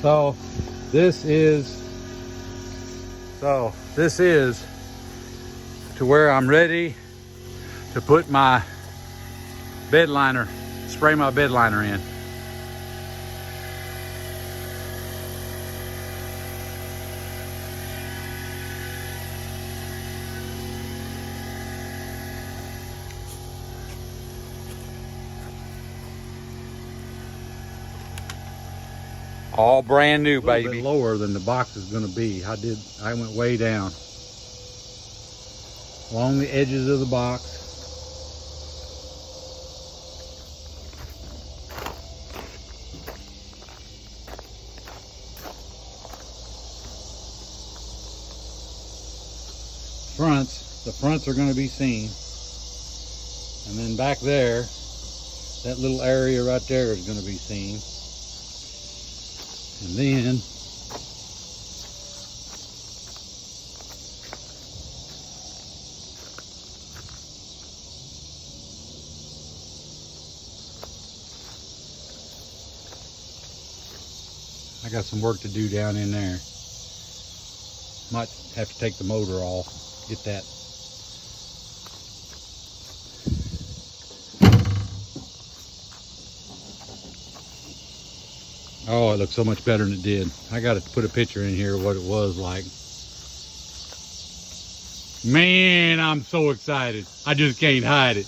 So this is to where I'm ready to put my bed liner, spray my bed liner in. All brand new, baby. A little bit lower than the box is going to be. I went way down along the edges of the box. The fronts are going to be seen, and then back there, that little area right there is going to be seen. And then I got some work to do down in there. Might have to take the motor off, get that. Oh, it looks so much better than it did. I got to put a picture in here of what it was like. Man, I'm so excited. I just can't hide it.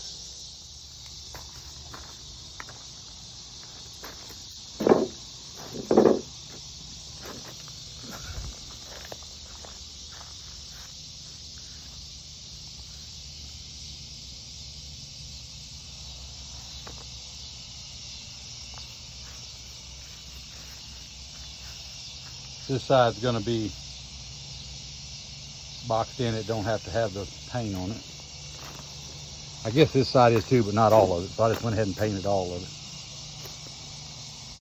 This side's going to be boxed in. It don't have to have the paint on it. I guess this side is too, but not all of it. So I just went ahead and painted all of it.